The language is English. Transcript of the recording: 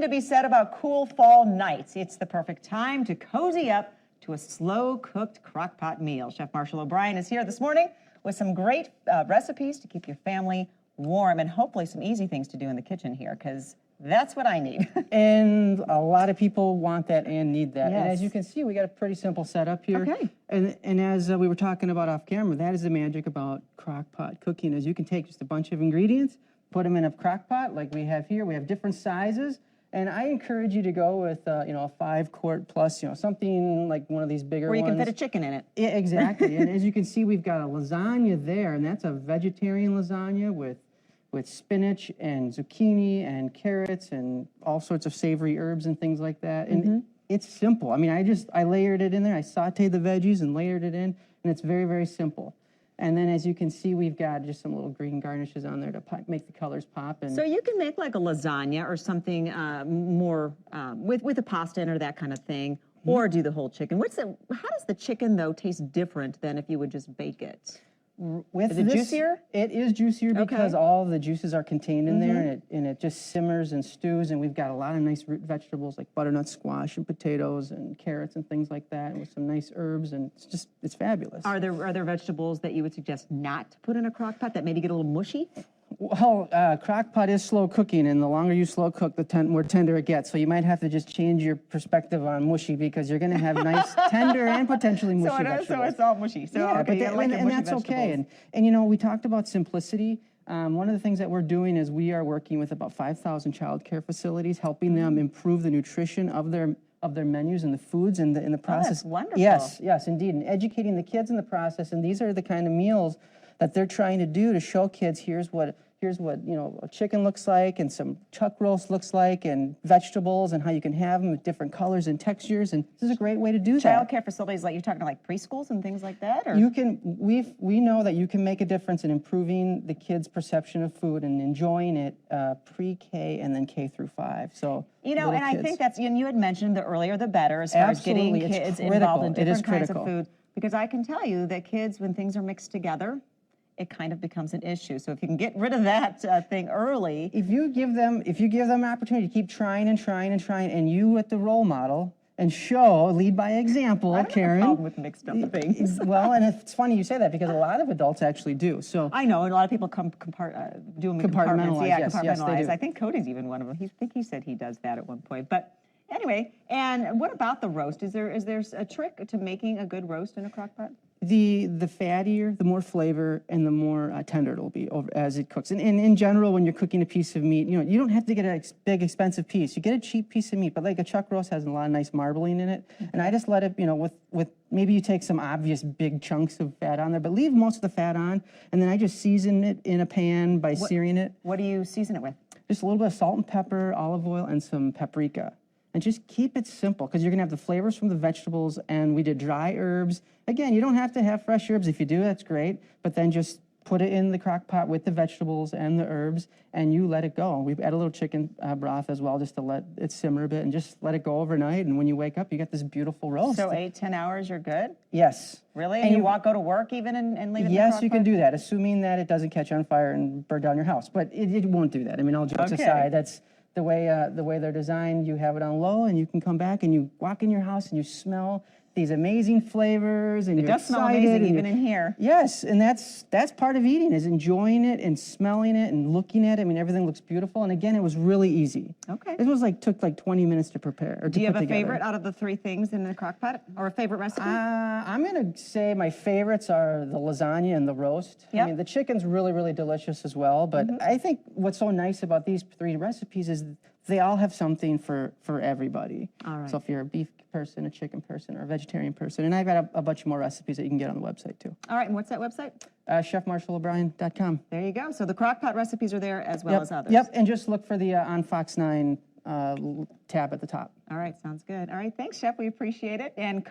To be said about cool fall nights. It's the perfect time to cozy up to a slow-cooked crock-pot meal. Chef Marshall O'Brien is here this morning with some great recipes to keep your family warm and hopefully some easy things to do in the kitchen here, because that's what I need. And a lot of people want that and need that. Yes. And as you can see, we got a pretty simple setup here. Okay. And as we were talking about off camera, that is the magic about crock-pot cooking, is you can take just a bunch of ingredients, put them in a crock-pot like we have here. We have different sizes. And I encourage you to go with, a 5-quart plus, something like one of these bigger ones. Where you can fit a chicken in it. Yeah, exactly. And as you can see, we've got a lasagna there, and that's a vegetarian lasagna with spinach and zucchini and carrots and all sorts of savory herbs and things like that. And it's simple. I mean, I layered it in there. I sauteed the veggies and layered it in, and it's very, very simple. And then, as you can see, we've got just some little green garnishes on there to make the colors pop. And so you can make like a lasagna or something more with a pasta in or that kind of thing, or do the whole chicken. How does the chicken, though, taste different than if you would just bake it? Is it juicier? It is juicier because all the juices are contained in there, and it just simmers and stews. And we've got a lot of nice root vegetables like butternut squash and potatoes and carrots and things like that, and with some nice herbs, and it's fabulous. Are there vegetables that you would suggest not to put in a crock pot that maybe get a little mushy? Well, crock pot is slow cooking, and the longer you slow cook, the more tender it gets. So you might have to just change your perspective on mushy, because you're going to have nice, tender, and potentially mushy vegetables. So it's all mushy. So yeah, okay, and that's okay. And we talked about simplicity. One of the things that we're doing is we are working with about 5,000 child care facilities, helping them improve the nutrition of their menus and the foods in the process. Oh, that's wonderful. Yes, indeed, and educating the kids in the process. And these are the kind of meals that they're trying to do to show kids, here's what a chicken looks like, and some chuck roast looks like, and vegetables, and how you can have them with different colors and textures. And this is a great way to do that. Child care facilities, like you're talking like preschools and things like that, or we know that you can make a difference in improving the kids' perception of food and enjoying it pre-K and then K through 5. So and I think that's, and you had mentioned the earlier the better as far as getting kids involved in different kinds of food, because I can tell you that kids, when things are mixed together, it kind of becomes an issue. So if you can get rid of that thing early. If you give them an opportunity to keep trying and trying and trying, and you at the role model and lead by example, Karen. I don't have a problem with mixed up things. Well, and it's funny you say that, because a lot of adults actually do. So I know, and a lot of people do them in compartments. Yeah, compartmentalize. Yes, I think Cody's even one of them. I think he said he does that at one point. But anyway, and what about the roast? Is there a trick to making a good roast in a crock pot? The fattier, the more flavor, and the more tender it'll be as it cooks. And in general, when you're cooking a piece of meat, you don't have to get a big, expensive piece. You get a cheap piece of meat, but like a chuck roast has a lot of nice marbling in it. And I just let it, with maybe you take some obvious big chunks of fat on there, but leave most of the fat on. And then I just season it in a pan by searing it. What do you season it with? Just a little bit of salt and pepper, olive oil, and some paprika. And just keep it simple, because you're going to have the flavors from the vegetables, and we did dry herbs. Again, you don't have to have fresh herbs. If you do, that's great. But then just put it in the crock pot with the vegetables and the herbs, and you let it go. We add a little chicken broth as well, just to let it simmer a bit, and just let it go overnight. And when you wake up, you got this beautiful roast. So 8-10 hours, you're good? Yes. Really? And you go to work even and leave it in the crock pot? Yes, you can do that, assuming that it doesn't catch on fire and burn down your house. But it won't do that. I mean, all jokes aside, that's the way they're designed. You have it on low, and you can come back and you walk in your house and you smell these amazing flavors, and it does smell amazing even in here. Yes, and that's part of eating, is enjoying it and smelling it and looking at it. I mean, everything looks beautiful, and again, it was really easy. Okay. It was took 20 minutes to prepare. Do you have a favorite out of the 3 things in the crock pot, or a favorite recipe? I'm gonna say my favorites are the lasagna and the roast. Yep. I mean, the chicken's really, really delicious as well, but I think what's so nice about these 3 recipes is they all have something for everybody. All right. So if you're a beef person, a chicken person, or a vegetarian person, and I've got a bunch more recipes that you can get on the website too. All right, and what's that website? ChefMarshallO'Brien.com. There you go. So the crock pot recipes are there as well as others. Yep, and just look for the on Fox9 tab at the top. All right, sounds good. All right, thanks, Chef. We appreciate it. And